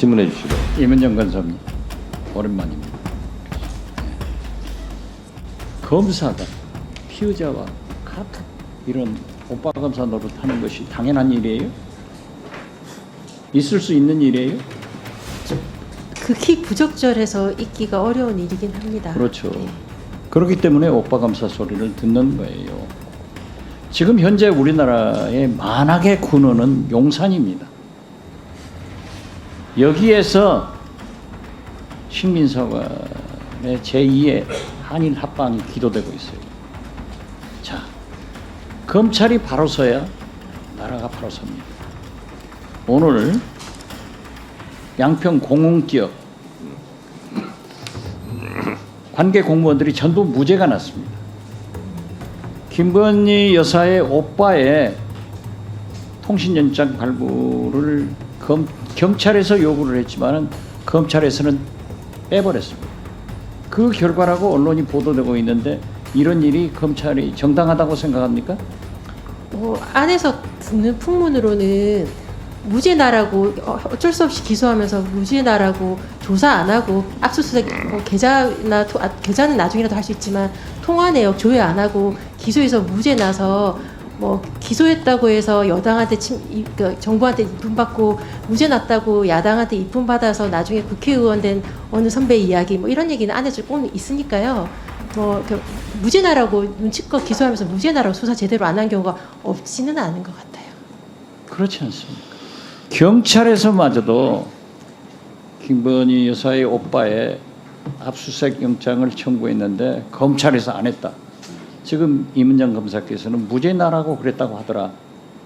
질문해 주시죠. 이문정 간사님 오랜만입니다. 검사가 피의자와 같은 이런 오빠 검사 노릇하는 것이 당연한 일이에요? 있을 수 있는 일이에요? 극히 부적절해서 있기가 어려운 일이긴 합니다. 그렇죠. 네. 그렇기 때문에 오빠 검사 소리를 듣는 거예요. 지금 현재 우리나라의 만악의 군원은 용산입니다. 여기에서 식민사관의 제2의 한일 합방이 기도되고 있어요. 자, 검찰이 바로 서야 나라가 바로 섭니다. 오늘 양평 공흥기업 관계 공무원들이 전부 무죄가 났습니다. 김건희 여사의 오빠의 통신연장 발부를 경찰에서 요구를 했지만 검찰에서는 빼버렸습니다. 그 결과라고 언론이 보도되고 있는데 이런 일이 검찰이 정당하다고 생각합니까? 안에서 듣는 풍문으로는 무죄나라고 어쩔 수 없이 기소하면서 무죄나라고 조사 안 하고 압수수색 계좌는 나중이라도 할 수 있지만 통화 내역 조회 안 하고 기소해서 무죄나서 기소했다고 해서 여당한테 정부한테 이쁨 받고 무죄 났다고 야당한테 이쁨 받아서 나중에 국회의원 된 어느 선배 이야기 이런 얘기는 안에서 꼭 있으니까요. 무죄나라고 눈치껏 기소하면서 무죄나라고 수사 제대로 안 한 경우가 없지는 않은 것 같아요. 그렇지 않습니까? 경찰에서마저도 김건희 여사의 오빠의 압수수색 영장을 청구했는데 검찰에서 안 했다. 지금 이문정 검사께서는 무죄나라고 그랬다고 하더라.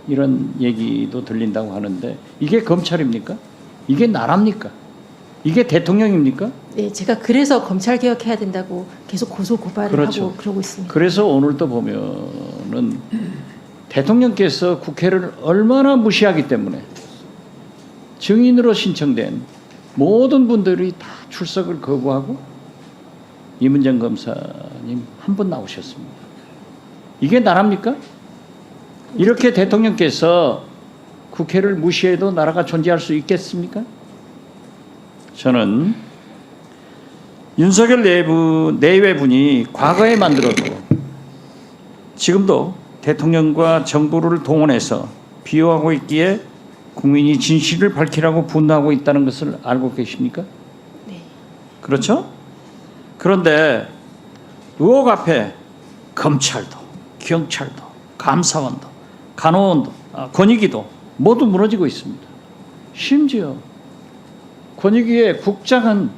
이런 얘기도 들린다고 하는데 이게 검찰입니까? 이게 나라입니까? 이게 대통령입니까? 네, 제가 그래서 검찰 개혁해야 된다고 계속 고소 고발을 그렇죠. 하고 그러고 있습니다. 그래서 오늘도 보면은 대통령께서 국회를 얼마나 무시하기 때문에 증인으로 신청된 모든 분들이 다 출석을 거부하고 이문정 검사님 한 분 나오셨습니다. 이게 나라입니까? 이렇게 대통령께서 국회를 무시해도 나라가 존재할 수 있겠습니까? 저는 윤석열 내외분이 과거에 만들어도 지금도 대통령과 정부를 동원해서 비호하고 있기에 국민이 진실을 밝히라고 분노하고 있다는 것을 알고 계십니까? 네. 그렇죠? 그런데 의혹 앞에 검찰도, 경찰도, 감사원도, 간호원도, 권익위도 모두 무너지고 있습니다. 심지어 권익위의 국장은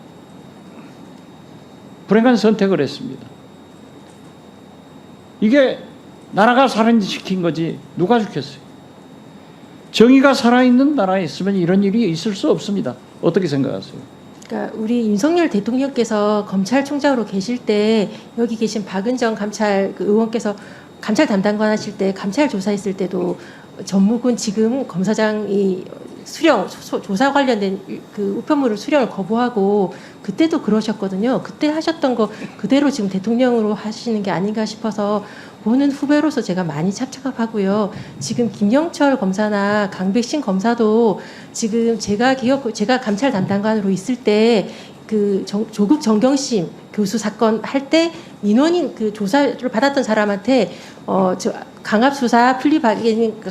불행한 선택을 했습니다. 이게 나라가 살인시킨 거지 누가 시켰어요? 정의가 살아있는 나라에 있으면 이런 일이 있을 수 없습니다. 어떻게 생각하세요? 그러니까 우리 윤석열 대통령께서 검찰총장으로 계실 때 여기 계신 박은정 감찰 의원께서 감찰 담당관 하실 때 감찰 조사했을 때도 전무군 지금 검사장이 조사 관련된 그 우편물을 수령을 거부하고 그때도 그러셨거든요. 그때 하셨던 거 그대로 지금 대통령으로 하시는 게 아닌가 싶어서 보는 후배로서 제가 많이 찹찹하고요. 지금 김영철 검사나 강백신 검사도 지금 제가 감찰 담당관으로 있을 때 그 조국 정경심 교수 사건 할 때 민원인 그 조사를 받았던 사람한테 강압수사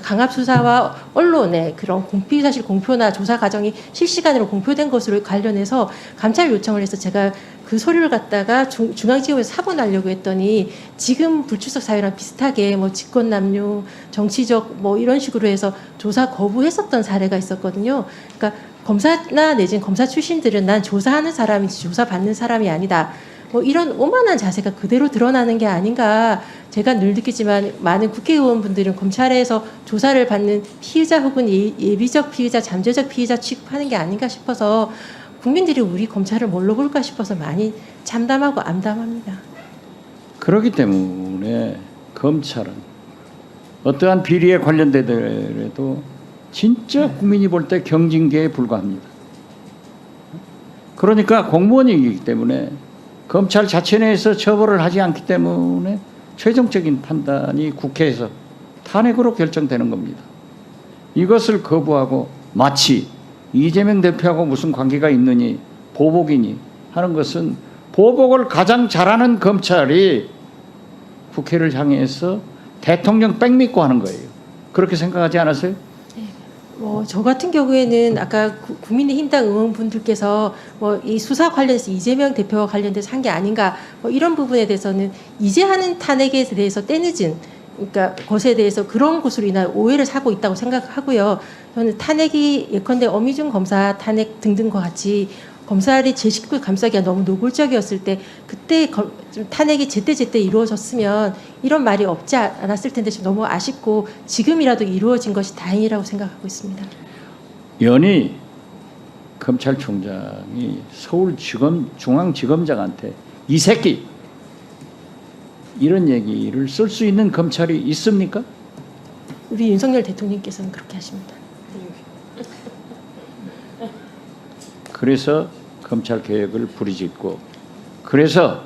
강압수사와 언론의 그런 사실 공표나 조사 과정이 실시간으로 공표된 것으로 관련해서 감찰 요청을 해서 제가 그 서류를 갖다가 중앙지검에서 사고 나려고 했더니 지금 불출석 사유랑 비슷하게 직권남용, 정치적 이런 식으로 해서 조사 거부했었던 사례가 있었거든요. 그러니까 검사나 내지는 검사 출신들은 난 조사하는 사람이지 조사받는 사람이 아니다. 이런 오만한 자세가 그대로 드러나는 게 아닌가. 제가 늘 느끼지만 많은 국회의원분들은 검찰에서 조사를 받는 피의자 혹은 예비적 피의자, 잠재적 피의자 취급하는 게 아닌가 싶어서 국민들이 우리 검찰을 뭘로 볼까 싶어서 많이 참담하고 암담합니다. 그렇기 때문에 검찰은 어떠한 비리에 관련되더라도 진짜 국민이 볼 때 경징계에 불과합니다. 그러니까 공무원이기 때문에 검찰 자체 내에서 처벌을 하지 않기 때문에 최종적인 판단이 국회에서 탄핵으로 결정되는 겁니다. 이것을 거부하고 마치 이재명 대표하고 무슨 관계가 있느니 보복이니 하는 것은 보복을 가장 잘하는 검찰이 국회를 향해서 대통령 백미고 하는 거예요. 그렇게 생각하지 않았어요? 저 같은 경우에는 아까 국민의힘당 의원분들께서 이 수사 관련해서 이재명 대표와 관련돼서 한 게 아닌가 이런 부분에 대해서는 이제 하는 탄핵에 대해서 때늦은 그러니까 것에 대해서 그런 것으로 인한 오해를 사고 있다고 생각하고요. 저는 탄핵이 예컨대 어미중 검사 탄핵 등등과 같이 검찰이 제 식구 감싸기가 너무 노골적이었을 때 그때 좀 탄핵이 제때제때 이루어졌으면 이런 말이 없지 않았을 텐데 좀 너무 아쉽고 지금이라도 이루어진 것이 다행이라고 생각하고 있습니다. 연히 검찰총장이 중앙지검장한테 이 새끼 이런 얘기를 쓸 수 있는 검찰이 있습니까? 우리 윤석열 대통령께서는 그렇게 하십니다. 그래서 검찰 개혁을 부르짖고 그래서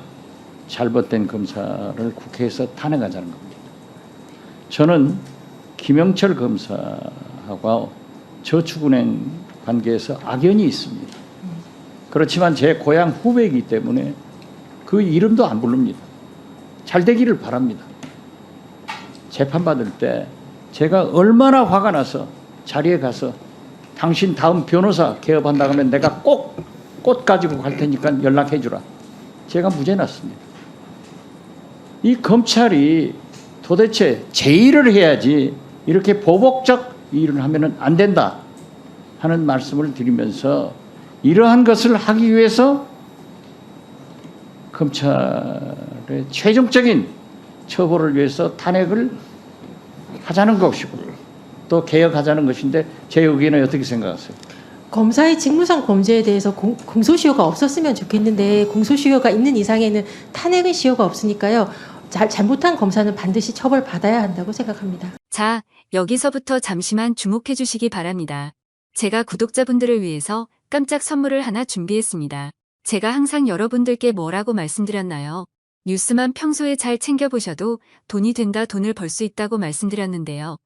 잘못된 검사를 국회에서 탄핵하자는 겁니다. 저는 김영철 검사하고 저축은행 관계에서 악연이 있습니다. 그렇지만 제 고향 후배이기 때문에 그 이름도 안 부릅니다. 잘 되기를 바랍니다. 재판받을 때 제가 얼마나 화가 나서 자리에 가서 당신 다음 변호사 개업한다고 하면 내가 꼭 꽃 가지고 갈 테니까 연락해 주라. 제가 무죄 났습니다. 이 검찰이 도대체 제의를 해야지 이렇게 보복적 일을 하면 안 된다 하는 말씀을 드리면서 이러한 것을 하기 위해서 검찰의 최종적인 처벌을 위해서 탄핵을 하자는 것이고 또 개혁하자는 것인데 제 의견은 어떻게 생각하세요? 검사의 직무상 범죄에 대해서 공소시효가 없었으면 좋겠는데 공소시효가 있는 이상에는 탄핵의 시효가 없으니까요. 잘못한 검사는 반드시 처벌받아야 한다고 생각합니다. 자, 여기서부터 잠시만 주목해 주시기 바랍니다. 제가 구독자분들을 위해서 깜짝 선물을 하나 준비했습니다. 제가 항상 여러분들께 뭐라고 말씀드렸나요? 뉴스만 평소에 잘 챙겨보셔도 돈이 된다, 돈을 벌 수 있다고 말씀드렸는데요.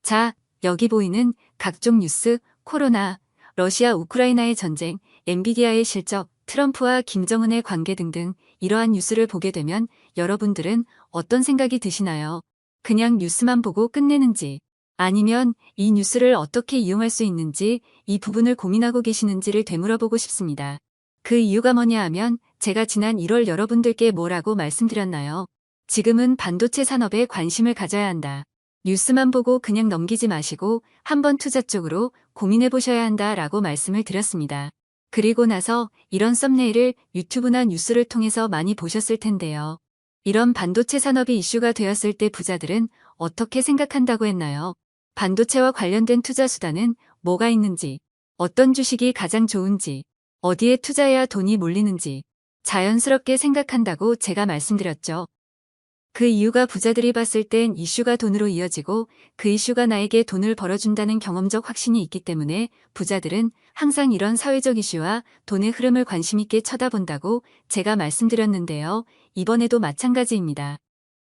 자, 여기 보이는 각종 뉴스, 코로나, 러시아 우크라이나의 전쟁, 엔비디아의 실적, 트럼프와 김정은의 관계 등등 이러한 뉴스를 보게 되면 여러분들은 어떤 생각이 드시나요? 그냥 뉴스만 보고 끝내는지 아니면 이 뉴스를 어떻게 이용할 수 있는지 이 부분을 고민하고 계시는지를 되물어보고 싶습니다. 그 이유가 뭐냐 하면 제가 지난 1월 여러분들께 뭐라고 말씀드렸나요? 지금은 반도체 산업에 관심을 가져야 한다. 뉴스만 보고 그냥 넘기지 마시고 한번 투자 쪽으로 고민해 보셔야 한다라고 말씀을 드렸습니다. 그리고 나서 이런 썸네일을 유튜브나 뉴스를 통해서 많이 보셨을 텐데요. 이런 반도체 산업이 이슈가 되었을 때 부자들은 어떻게 생각한다고 했나요? 반도체와 관련된 투자 수단은 뭐가 있는지, 어떤 주식이 가장 좋은지, 어디에 투자해야 돈이 몰리는지 자연스럽게 생각한다고 제가 말씀드렸죠. 그 이유가 부자들이 봤을 땐 이슈가 돈으로 이어지고 그 이슈가 나에게 돈을 벌어준다는 경험적 확신이 있기 때문에 부자들은 항상 이런 사회적 이슈와 돈의 흐름을 관심 있게 쳐다본다고 제가 말씀드렸는데요. 이번에도 마찬가지입니다.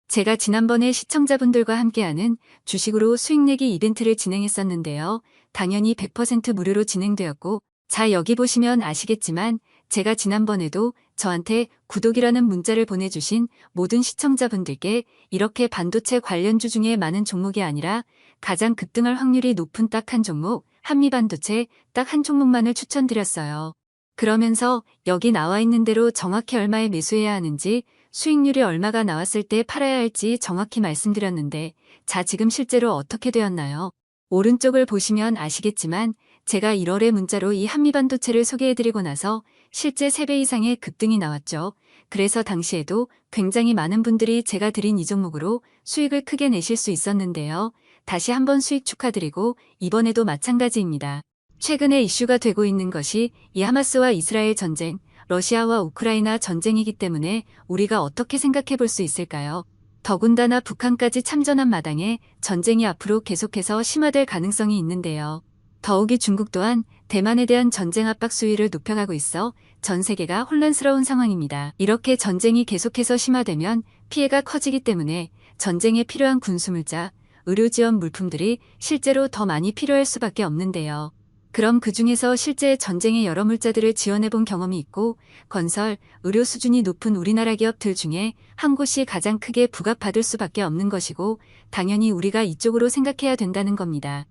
제가 지난번에 시청자분들과 함께하는 주식으로 수익내기 이벤트를 진행했었는데요. 당연히 100% 무료로 진행되었고 자, 여기 보시면 아시겠지만 제가 지난번에도 저한테 구독이라는 문자를 보내주신 모든 시청자분들께 이렇게 반도체 관련주 중에 많은 종목이 아니라 가장 급등할 확률이 높은 딱 한 종목, 한미반도체 딱 한 종목만을 추천드렸어요. 그러면서 여기 나와 있는 대로 정확히 얼마에 매수해야 하는지 수익률이 얼마가 나왔을 때 팔아야 할지 정확히 말씀드렸는데 자, 지금 실제로 어떻게 되었나요? 오른쪽을 보시면 아시겠지만 제가 1월에 문자로 이 한미반도체를 소개해드리고 나서 실제 3배 이상의 급등이 나왔죠. 그래서 당시에도 굉장히 많은 분들이 제가 드린 이 종목으로 수익을 크게 내실 수 있었는데요. 다시 한번 수익 축하드리고 이번에도 마찬가지입니다. 최근에 이슈가 되고 있는 것이 이 하마스와 이스라엘 전쟁, 러시아와 우크라이나 전쟁이기 때문에 우리가 어떻게 생각해 볼 수 있을까요? 더군다나 북한까지 참전한 마당에 전쟁이 앞으로 계속해서 심화될 가능성이 있는데요. 더욱이 중국 또한 대만에 대한 전쟁 압박 수위를 높여가고 있어 전 세계가 혼란스러운 상황입니다. 이렇게 전쟁이 계속해서 심화되면 피해가 커지기 때문에 전쟁에 필요한 군수물자, 의료 지원 물품들이 실제로 더 많이 필요할 수밖에 없는데요. 그럼 그 중에서 실제 전쟁의 여러 물자들을 지원해 본 경험이 있고 건설, 의료 수준이 높은 우리나라 기업들 중에 한 곳이 가장 크게 부각받을 수밖에 없는 것이고 당연히 우리가 이쪽으로 생각해야 된다는 겁니다.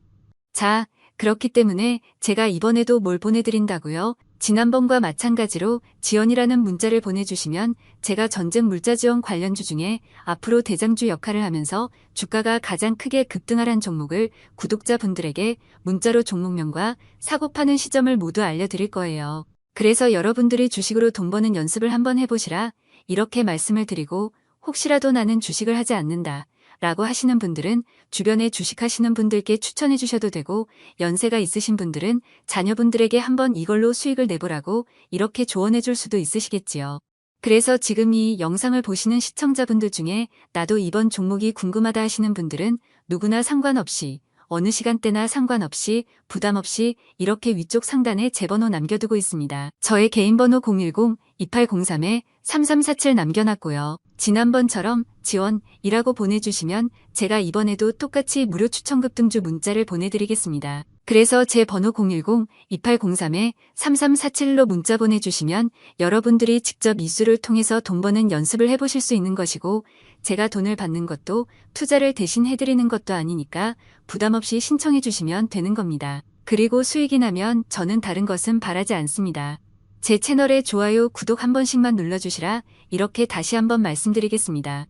자, 그렇기 때문에 제가 이번에도 뭘 보내드린다고요? 지난번과 마찬가지로 지원이라는 문자를 보내주시면 제가 전쟁 물자 지원 관련주 중에 앞으로 대장주 역할을 하면서 주가가 가장 크게 급등하란 종목을 구독자분들에게 문자로 종목명과 사고 파는 시점을 모두 알려드릴 거예요. 그래서 여러분들이 주식으로 돈 버는 연습을 한번 해보시라 이렇게 말씀을 드리고 혹시라도 나는 주식을 하지 않는다 라고 하시는 분들은 주변에 주식하시는 분들께 추천해 주셔도 되고 연세가 있으신 분들은 자녀분들에게 한번 이걸로 수익을 내보라고 이렇게 조언해 줄 수도 있으시겠지요. 그래서 지금 이 영상을 보시는 시청자분들 중에 나도 이번 종목이 궁금하다 하시는 분들은 누구나 상관없이 어느 시간대나 상관없이 부담 없이 이렇게 위쪽 상단에 제 번호 남겨두고 있습니다. 저의 개인 번호 010-2803-3347 남겨놨고요. 지난번처럼 지원이라고 보내주시면 제가 이번에도 똑같이 무료 추천급 등주 문자를 보내드리겠습니다. 그래서 제 번호 010-2803-3347로 문자 보내주시면 여러분들이 직접 이수를 통해서 돈 버는 연습을 해보실 수 있는 것이고 제가 돈을 받는 것도 투자를 대신 해드리는 것도 아니니까 부담 없이 신청해 주시면 되는 겁니다. 그리고 수익이 나면 저는 다른 것은 바라지 않습니다. 제 채널에 좋아요, 구독 한 번씩만 눌러주시라 이렇게 다시 한번 말씀드리겠습니다.